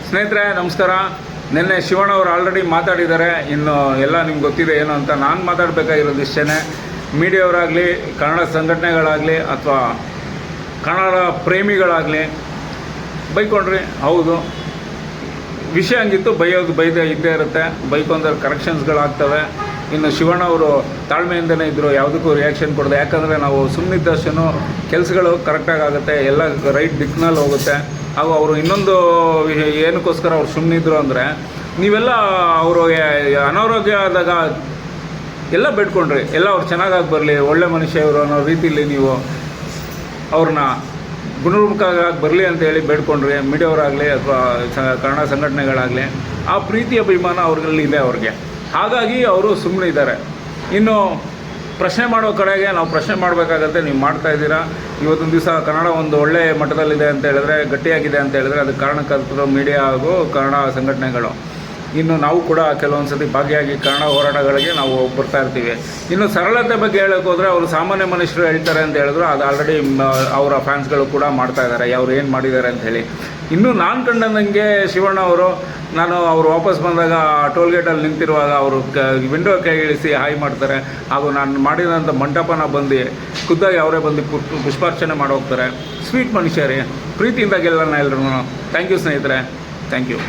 ಸ್ನೇಹಿತರೆ ನಮಸ್ಕಾರ. ನಿನ್ನೆ ಶಿವಣ್ಣ ಅವರು ಆಲ್ರೆಡಿ ಮಾತಾಡಿದ್ದಾರೆ. ಇನ್ನು ಎಲ್ಲ ನಿಮ್ಗೆ ಗೊತ್ತಿದೆ ಏನು ಅಂತ. ನಾನು ಮಾತಾಡಬೇಕಾಗಿರೋದು ಇಷ್ಟೇ. ಮೀಡಿಯಾವರಾಗಲಿ, ಕನ್ನಡ ಸಂಘಟನೆಗಳಾಗಲಿ ಅಥವಾ ಕನ್ನಡ ಪ್ರೇಮಿಗಳಾಗಲಿ ಬೈಕೊಂಡ್ರಿ, ಹೌದು ವಿಷಯ ಹಂಗಿತ್ತು, ಬೈದೇ ಇದ್ದೇ ಇರುತ್ತೆ. ಬೈಕೊಂಡ್ರೆ ಕರೆಕ್ಷನ್ಸ್ಗಳಾಗ್ತವೆ. ಇನ್ನು ಶಿವಣ್ಣ ಅವರು ತಾಳ್ಮೆಯಿಂದಲೇ ಇದ್ದರು, ಯಾವುದಕ್ಕೂ ರಿಯಾಕ್ಷನ್ ಕೊಡದೆ. ಯಾಕಂದರೆ ನಾವು ಸುಮ್ಮನಿದ್ದಷ್ಟು ಕೆಲಸಗಳು ಕರೆಕ್ಟಾಗಿ ಆಗುತ್ತೆ, ಎಲ್ಲ ರೈಟ್ ದಿಕ್ಕಿನಲ್ಲಿ ಹೋಗುತ್ತೆ. ಹಾಗೂ ಅವರು ಇನ್ನೊಂದು ಏನಕ್ಕೋಸ್ಕರ ಅವ್ರು ಸುಮ್ಮನಿದ್ರು ಅಂದರೆ, ನೀವೆಲ್ಲ ಅವರು ಅನಾರೋಗ್ಯ ಆದಾಗ ಎಲ್ಲ ಬೇಡ್ಕೊಂಡ್ರಿ, ಎಲ್ಲ ಅವ್ರು ಚೆನ್ನಾಗಾಗಿ ಬರಲಿ, ಒಳ್ಳೆ ಮನುಷ್ಯ ಇವರು ಅನ್ನೋ ರೀತಿಯಲ್ಲಿ ನೀವು ಅವ್ರನ್ನ ಗುಣಮುಖಾಗಿ ಬರಲಿ ಅಂತೇಳಿ ಬೇಡ್ಕೊಂಡ್ರಿ. ಮೀಡಿಯಾವರಾಗಲಿ ಅಥವಾ ಕನ್ನಡ ಸಂಘಟನೆಗಳಾಗಲಿ ಆ ಪ್ರೀತಿ ಅಭಿಮಾನ ಅವ್ರಲ್ಲಿ ಇದೆ ಅವ್ರಿಗೆ. ಹಾಗಾಗಿ ಅವರು ಸುಮ್ಮನಿದ್ದಾರೆ. ಇನ್ನು ಪ್ರಶ್ನೆ ಮಾಡೋ ಕಡೆಗೆ ನಾವು ಪ್ರಶ್ನೆ ಮಾಡಬೇಕಾಗತ್ತೆ. ನೀವು ಮಾಡ್ತಾಯಿದ್ದೀರಾ. ಇವತ್ತೊಂದು ದಿವಸ ಕನ್ನಡ ಒಂದು ಒಳ್ಳೆಯ ಮಟ್ಟದಲ್ಲಿದೆ ಅಂತ ಹೇಳಿದ್ರೆ, ಗಟ್ಟಿಯಾಗಿದೆ ಅಂತ ಹೇಳಿದ್ರೆ ಅದಕ್ಕೆ ಕಾರಣಕರ್ತರು ಮೀಡಿಯಾ ಹಾಗೂ ಕನ್ನಡ ಸಂಘಟನೆಗಳು. ಇನ್ನು ನಾವು ಕೂಡ ಕೆಲವೊಂದು ಸತಿ ಭಾಗಿಯಾಗಿ ಕನ್ನಡ ಹೋರಾಟಗಳಿಗೆ ನಾವು ಬರ್ತಾ ಇರ್ತೀವಿ. ಇನ್ನು ಸರಳತೆ ಬಗ್ಗೆ ಹೇಳೋಕೆ ಹೋದರೆ, ಅವರು ಸಾಮಾನ್ಯ ಮನುಷ್ಯರು ಹೇಳ್ತಾರೆ ಅಂತ ಹೇಳಿದ್ರು, ಅದು ಆಲ್ರೆಡಿ ಅವರ ಫ್ಯಾನ್ಸ್ಗಳು ಕೂಡ ಮಾಡ್ತಾ ಇದ್ದಾರೆ, ಅವ್ರು ಏನು ಮಾಡಿದ್ದಾರೆ ಅಂತ ಹೇಳಿ. ಇನ್ನು ನಾನು ಕಂಡಂಗೆ ಶಿವಣ್ಣ ಅವರು, ಅವರು ವಾಪಸ್ ಬಂದಾಗ ಟೋಲ್ಗೇಟಲ್ಲಿ ನಿಂತಿರುವಾಗ ಅವರು ವಿಂಡೋ ಕೈ ಇಳಿಸಿ ಹಾಯ್ ಮಾಡ್ತಾರೆ. ಹಾಗೂ ನಾನು ಮಾಡಿದಂಥ ಮಂಟಪನ ಬಂದು ಖುದ್ದಾಗಿ ಅವರೇ ಬಂದು ಪುಷ್ಪಾರ್ಚನೆ ಮಾಡಿ ಹೋಗ್ತಾರೆ. ಸ್ವೀಟ್ ಮನುಷ್ಯರೇ, ಪ್ರೀತಿಯಿಂದ ಗೆಲ್ಲೋಣ ಎಲ್ಲರೂ. ಥ್ಯಾಂಕ್ ಯು ಸ್ನೇಹಿತರೆ, ಥ್ಯಾಂಕ್ ಯು.